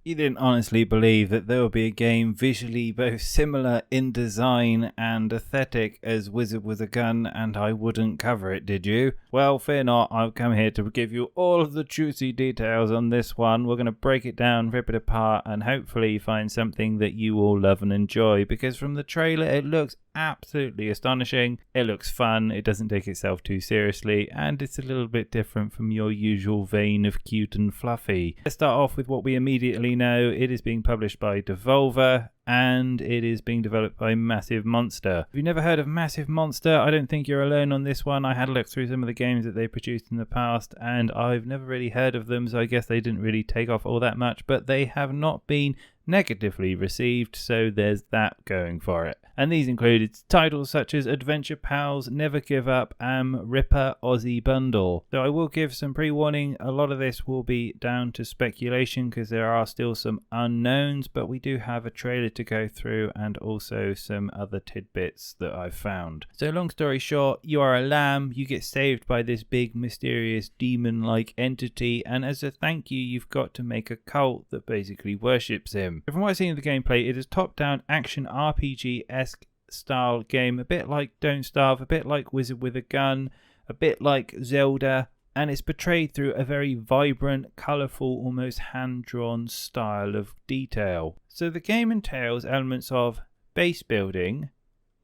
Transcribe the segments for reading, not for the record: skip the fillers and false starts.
You didn't honestly believe that there would be a game visually both similar in design and aesthetic as Wizard with a Gun, and I wouldn't cover it, did you? Well, fear not, I've come here to give you all of the juicy details on this one. We're going to break it down, rip it apart, and hopefully find something that you all love and enjoy, because from the trailer it looks absolutely astonishing. It looks fun, it doesn't take itself too seriously, and it's a little bit different from your usual vein of cute and fluffy. Let's start off with what we immediately know. It is being published by Devolver, and it is being developed by Massive Monster. If you've never heard of Massive Monster, I don't think you're alone on this one. I had a look through some of the games that they produced in the past, and I've never really heard of them, so I guess they didn't really take off all that much, but they have not been negatively received, so there's that going for it. And these included titles such as Adventure Pals, Never Give Up, and Ripper Aussie Bundle. So I will give some pre-warning, a lot of this will be down to speculation because there are still some unknowns, but we do have a trailer to go through and also some other tidbits that I've found. So long story short, you are a lamb, you get saved by this big mysterious demon-like entity, and as a thank you, you've got to make a cult that basically worships him. From what I've seen of the gameplay, it is top-down action RPG-esque style game, a bit like Don't Starve, a bit like Wizard with a Gun, a bit like Zelda, and it's portrayed through a very vibrant, colourful, almost hand-drawn style of detail. So the game entails elements of base building,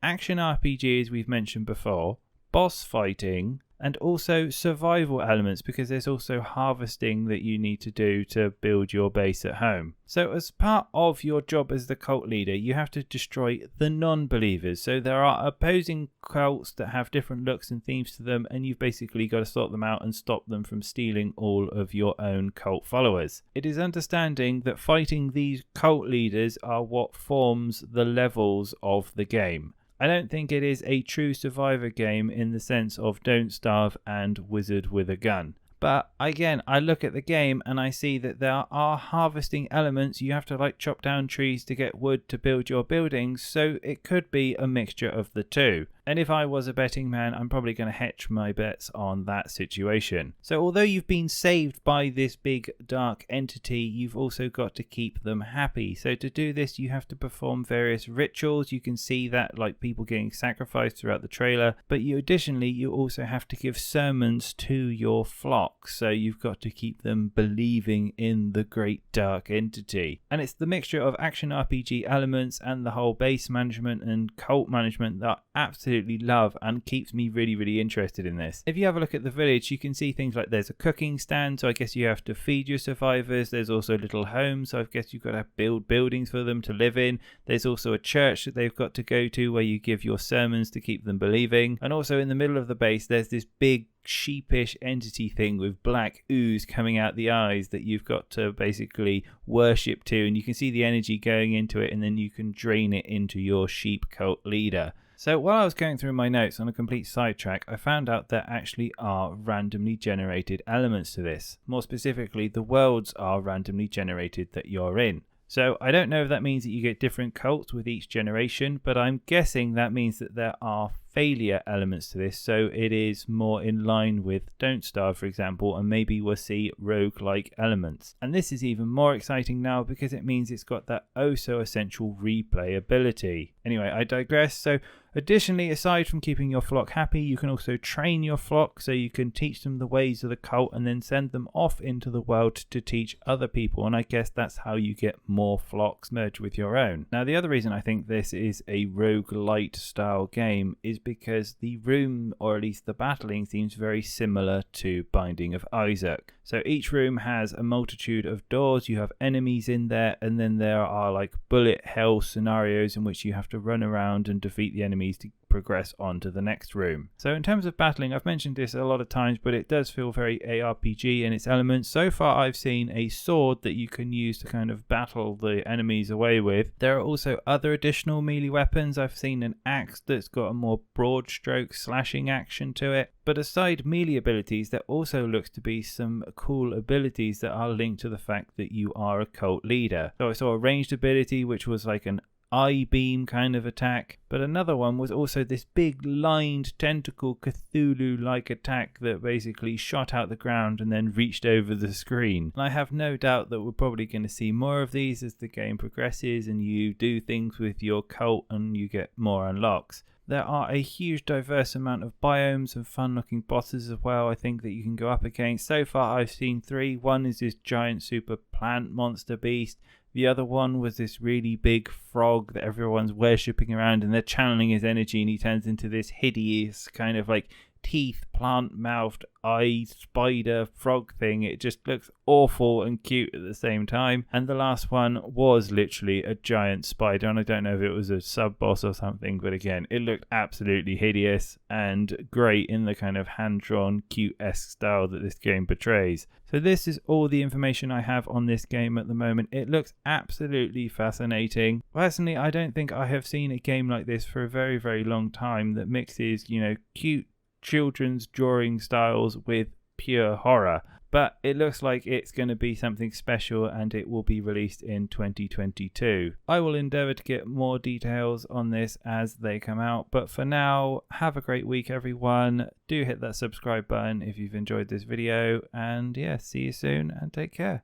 action RPG as we've mentioned before, boss fighting, and also survival elements, because there's also harvesting that you need to do to build your base at home. So as part of your job as the cult leader, you have to destroy the non-believers. So there are opposing cults that have different looks and themes to them, and you've basically got to sort them out and stop them from stealing all of your own cult followers. It is understanding that fighting these cult leaders are what forms the levels of the game. I don't think it is a true survivor game in the sense of Don't Starve and Wizard with a Gun. But again, I look at the game and I see that there are harvesting elements. You have to chop down trees to get wood to build your buildings, so it could be a mixture of the two. And if I was a betting man, I'm probably going to hedge my bets on that situation. So although you've been saved by this big dark entity, you've also got to keep them happy. So to do this, you have to perform various rituals. You can see that like people getting sacrificed throughout the trailer. But additionally, you also have to give sermons to your flock. So you've got to keep them believing in the great dark entity. And it's the mixture of action RPG elements and the whole base management and cult management that absolutely love and keeps me really interested in this. If you have a look at the village, you can see things like there's a cooking stand, so I guess you have to feed your survivors. There's also little homes, so I guess you've got to build buildings for them to live in. There's also a church that they've got to go to where you give your sermons to keep them believing. And also in the middle of the base, there's this big sheepish entity thing with black ooze coming out the eyes that you've got to basically worship to, and you can see the energy going into it, and then you can drain it into your sheep cult leader. So while I was going through my notes on a complete sidetrack, I found out there actually are randomly generated elements to this. More specifically, the worlds are randomly generated that you're in. So I don't know if that means that you get different cults with each generation, but I'm guessing that means that there are failure elements to this, so it is more in line with Don't Starve, for example, and maybe we'll see roguelike elements. And this is even more exciting now because it means it's got that oh so essential replayability. Anyway, I digress. So additionally, aside from keeping your flock happy, you can also train your flock, so you can teach them the ways of the cult and then send them off into the world to teach other people, and I guess that's how you get more flocks merged with your own. Now the other reason I think this is a roguelite style game is because the room, or at least the battling, seems very similar to Binding of Isaac. So each room has a multitude of doors, you have enemies in there, and then there are like bullet hell scenarios in which you have to run around and defeat the enemies to progress on to the next room. So in terms of battling, I've mentioned this a lot of times, but it does feel very ARPG in its elements. So far I've seen a sword that you can use to kind of battle the enemies away with. There are also other additional melee weapons. I've seen an axe that's got a more broad stroke slashing action to it. But aside melee abilities, there also looks to be some cool abilities that are linked to the fact that you are a cult leader. So I saw a ranged ability which was like an eye beam kind of attack, but another one was also this big lined tentacle Cthulhu-like attack that basically shot out the ground and then reached over the screen. And I have no doubt that we're probably going to see more of these as the game progresses and you do things with your cult and you get more unlocks. There are a huge diverse amount of biomes and fun looking bosses as well, I think, that you can go up against. So far I've seen 3. One is this giant super plant monster beast. The other one was this really big frog that everyone's worshipping around and they're channeling his energy and he turns into this hideous kind of like teeth, plant-mouthed, eye, spider, frog thing. It just looks awful and cute at the same time. And the last one was literally a giant spider, and I don't know if it was a sub-boss or something, but again, it looked absolutely hideous and great in the kind of hand-drawn, cute-esque style that this game portrays. So this is all the information I have on this game at the moment. It looks absolutely fascinating. Personally, I don't think I have seen a game like this for a very, very long time that mixes, cute children's drawing styles with pure horror, but it looks like it's going to be something special and it will be released in 2022. I will endeavour to get more details on this as they come out, but for now, have a great week everyone. Do hit that subscribe button if you've enjoyed this video, and yeah, see you soon and take care.